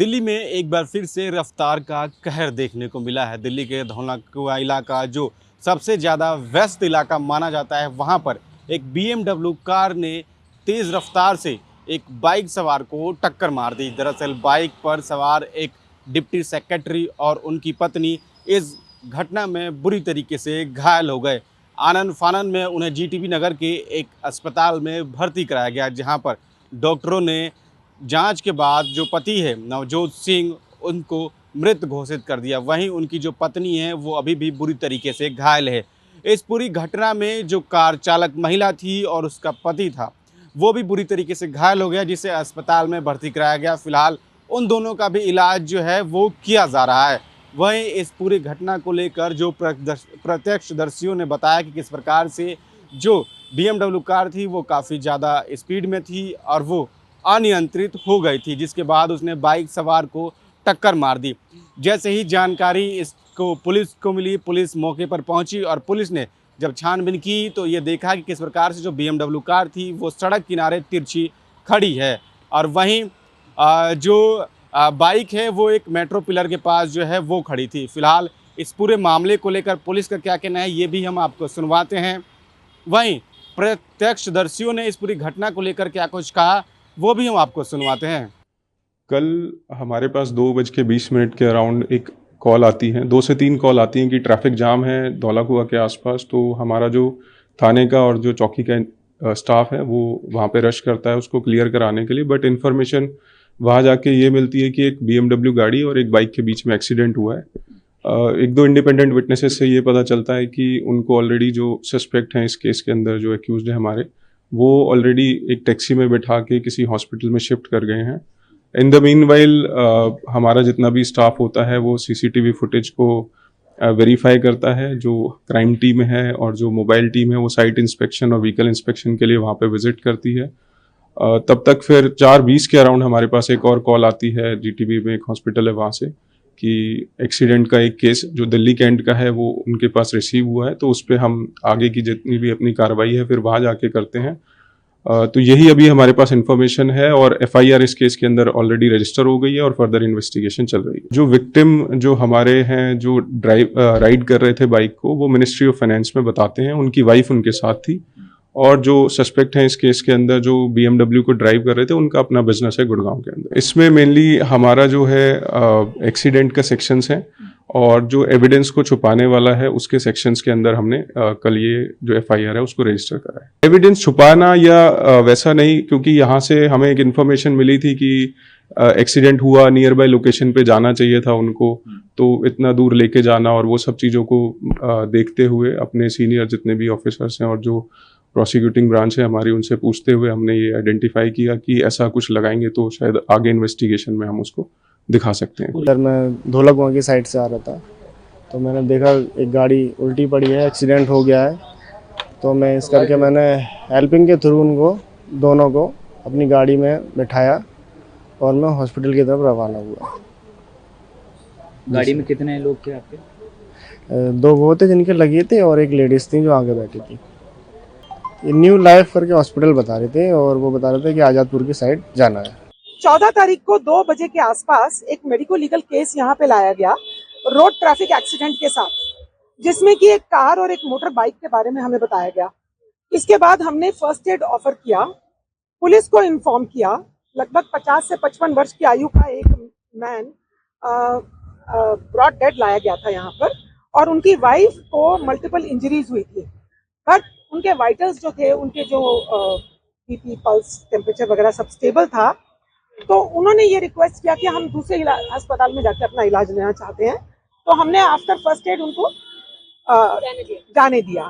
दिल्ली में एक बार फिर से रफ्तार का कहर देखने को मिला है। दिल्ली के धौलाकुआं इलाका जो सबसे ज़्यादा व्यस्त इलाका माना जाता है, वहाँ पर एक BMW कार ने तेज़ रफ्तार से एक बाइक सवार को टक्कर मार दी। दरअसल बाइक पर सवार एक डिप्टी सेक्रेटरी और उनकी पत्नी इस घटना में बुरी तरीके से घायल हो गए। आनन फानन में उन्हें GTB नगर के एक अस्पताल में भर्ती कराया गया, जहाँ पर डॉक्टरों ने जांच के बाद जो पति है नवजोत सिंह, उनको मृत घोषित कर दिया। वहीं उनकी जो पत्नी है वो अभी भी बुरी तरीके से घायल है। इस पूरी घटना में जो कार चालक महिला थी और उसका पति था वो भी बुरी तरीके से घायल हो गया, जिसे अस्पताल में भर्ती कराया गया। फिलहाल उन दोनों का भी इलाज जो है वो किया जा रहा है। वहीं इस पूरी घटना को लेकर जो प्रत्यक्षदर्शियों ने बताया कि किस प्रकार से जो BMW कार थी वो काफ़ी ज़्यादा स्पीड में थी और वो अनियंत्रित हो गई थी, जिसके बाद उसने बाइक सवार को टक्कर मार दी। जैसे ही जानकारी इसको पुलिस को मिली, पुलिस मौके पर पहुंची और पुलिस ने जब छानबीन की तो ये देखा कि किस प्रकार से जो BMW कार थी वो सड़क किनारे तिरछी खड़ी है और वहीं जो बाइक है वो एक मेट्रो पिलर के पास जो है वो खड़ी थी। फिलहाल इस पूरे मामले को लेकर पुलिस का क्या कहना है ये भी हम आपको सुनवाते हैं। वहीं प्रत्यक्षदर्शियों ने इस पूरी घटना को लेकर क्या कुछ कहा वो भी हम आपको सुनवाते हैं। कल हमारे पास 2:20 के अराउंड एक कॉल आती है, 2 से 3 कॉल आती हैं कि ट्रैफिक जाम है धौलाकुआं के आसपास। तो हमारा जो थाने का और जो चौकी का स्टाफ है वो वहाँ पे रश करता है उसको क्लियर कराने के लिए। बट इन्फॉर्मेशन वहाँ जाके ये मिलती है कि एक BMW गाड़ी और एक बाइक के बीच में एक्सीडेंट हुआ है। एक दो इंडिपेंडेंट विटनेसेस से ये पता चलता है कि उनको ऑलरेडी जो सस्पेक्ट हैं इस केस के अंदर, जो एक्यूज्ड है हमारे, वो ऑलरेडी एक टैक्सी में बैठा के किसी हॉस्पिटल में शिफ्ट कर गए हैं। इन द मीनवाइल हमारा जितना भी स्टाफ होता है वो CCTV फुटेज को वेरीफाई करता है। जो क्राइम टीम है और जो मोबाइल टीम है वो साइट इंस्पेक्शन और व्हीकल इंस्पेक्शन के लिए वहाँ पे विजिट करती है। तब तक फिर 4:20 के अराउंड हमारे पास एक और कॉल आती है, GTB में एक हॉस्पिटल है वहाँ से, कि एक्सीडेंट का एक केस जो दिल्ली कैंट का है वो उनके पास रिसीव हुआ है। तो उस पर हम आगे की जितनी भी अपनी कार्रवाई है फिर वहाँ जाके करते हैं। तो यही अभी हमारे पास इन्फॉर्मेशन है और FIR इस केस के अंदर ऑलरेडी रजिस्टर हो गई है और फर्दर इन्वेस्टिगेशन चल रही है। जो विक्टिम जो हमारे हैं जो राइड कर रहे थे बाइक को, वो मिनिस्ट्री ऑफ फाइनेंस में बताते हैं, उनकी वाइफ उनके साथ थी। और जो सस्पेक्ट हैं इस केस के अंदर जो BMW को ड्राइव कर रहे थे उनका अपना बिजनेस है गुड़गांव के अंदर। इसमें मेनली हमारा जो है एक्सीडेंट का सेक्शंस है और जो एविडेंस को छुपाने वाला है उसके सेक्शंस के अंदर हमने कल ये जो FIR है उसको रजिस्टर करा है। एविडेंस छुपाना या वैसा नहीं, क्योंकि यहाँ से हमें एक इन्फॉर्मेशन मिली थी कि एक्सीडेंट हुआ, नियर बाय लोकेशन पे जाना चाहिए था उनको, तो इतना दूर लेके जाना और वो सब चीज़ों को देखते हुए अपने सीनियर जितने भी ऑफिसर्स हैं और जो प्रोसिक्यूटिंग ब्रांच है हमारी, उनसे पूछते हुए हमने ये आइडेंटिफाई किया कि ऐसा कुछ लगाएंगे तो शायद आगे इन्वेस्टिगेशन में हम उसको दिखा सकते हैं। सर मैं धौलाकुआं की साइड से आ रहा था तो मैंने देखा एक गाड़ी उल्टी पड़ी है, एक्सीडेंट हो गया है। तो मैं इस करके मैंने हेल्पिंग के थ्रू उनको दोनों को अपनी गाड़ी में बिठाया और मैं हॉस्पिटल की तरफ रवाना हुआ। गाड़ी में कितने लोग थे आपके? 2 वो थे जिनके लगे थे और एक लेडीज़ थी जो आगे बैठी थी। ये न्यू लाइफ करके हॉस्पिटल बता रहे थे और वो बता रहे थे कि आज़ादपुर की साइड जाना है। 14 तारीख को 2 बजे के आसपास एक मेडिको लीगल केस यहाँ पे लाया गया रोड ट्रैफिक एक्सीडेंट के साथ, जिसमें कि एक कार और एक मोटर बाइक के बारे में हमें बताया गया। इसके बाद हमने फर्स्ट एड ऑफर किया, पुलिस को इन्फॉर्म किया। लगभग 50 से 55 वर्ष की आयु का एक मैन ब्रॉड डेड लाया गया था यहाँ पर और उनकी वाइफ को मल्टीपल इंजरीज हुई थी। बट उनके वाइटल्स जो थे, उनके जो BP, पल्स, टेम्परेचर वगैरह सब स्टेबल था। तो उन्होंने ये रिक्वेस्ट किया कि हम दूसरे अस्पताल में जाकर अपना इलाज लेना चाहते हैं। तो हमने आफ्टर फर्स्ट एड उनको जाने दिया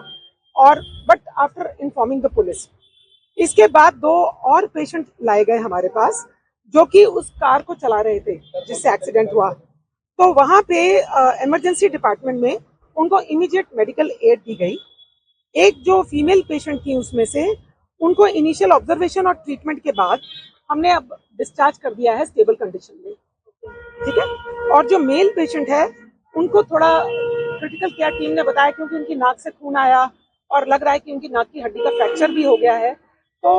और but after informing the police. इसके बाद 2 और पेशेंट लाए गए हमारे पास जो कि उस कार को चला रहे थे जिससे एक्सीडेंट हुआ। तो वहाँ पे इमरजेंसी डिपार्टमेंट में उनको इमीडिएट मेडिकल एड दी गई। एक जो फीमेल पेशेंट थी उसमें से उनको इनिशियल ऑब्जर्वेशन और ट्रीटमेंट के बाद हमने अब डिस्चार्ज कर दिया है स्टेबल कंडीशन में, ठीक है। और जो मेल पेशेंट है उनको थोड़ा क्रिटिकल केयर टीम ने बताया क्योंकि उनकी नाक से खून आया और लग रहा है कि उनकी नाक की हड्डी का फ्रैक्चर भी हो गया है। तो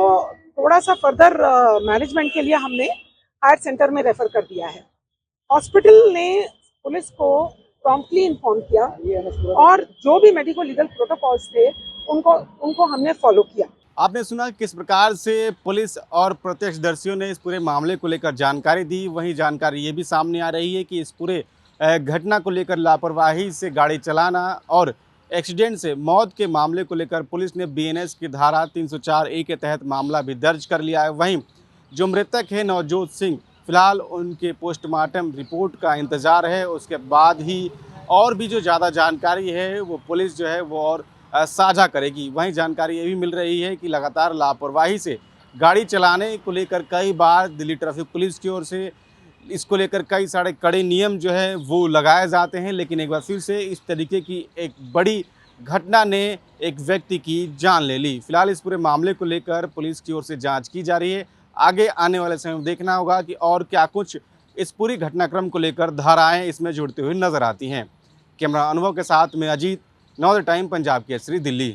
थोड़ा सा फर्दर मैनेजमेंट के लिए हमने हायर सेंटर में रेफर कर दिया है। हॉस्पिटल ने पुलिस को प्रॉम्प्टली इन्फॉर्म किया और जो भी मेडिको लीगल प्रोटोकॉल्स थे उनको हमने फॉलो किया। आपने सुना किस प्रकार से पुलिस और प्रत्यक्षदर्शियों ने इस पूरे मामले को लेकर जानकारी दी। वहीं जानकारी ये भी सामने आ रही है कि इस पूरे घटना को लेकर लापरवाही से गाड़ी चलाना और एक्सीडेंट से मौत के मामले को लेकर पुलिस ने बीएनएस की धारा 304A के तहत मामला भी दर्ज कर लिया है। वहीं जो मृतक है नवजोत सिंह, फिलहाल उनके पोस्टमार्टम रिपोर्ट का इंतज़ार है। उसके बाद ही और भी जो ज़्यादा जानकारी है वो पुलिस जो है वो और साझा करेगी। वहीं जानकारी ये भी मिल रही है कि लगातार लापरवाही से गाड़ी चलाने को लेकर कई बार दिल्ली ट्रैफिक पुलिस की ओर से इसको लेकर कई सारे कड़े नियम जो है वो लगाए जाते हैं, लेकिन एक बार फिर से इस तरीके की एक बड़ी घटना ने एक व्यक्ति की जान ले ली। फिलहाल इस पूरे मामले को लेकर पुलिस की ओर से जांच की जा रही है। आगे आने वाले समय में देखना होगा कि और क्या कुछ इस पूरी घटनाक्रम को लेकर धाराएं इसमें जुड़ती हुई नजर आती हैं। कैमरा अनुभव के साथ में Ajit, now the time, Punjab Kesari, Delhi.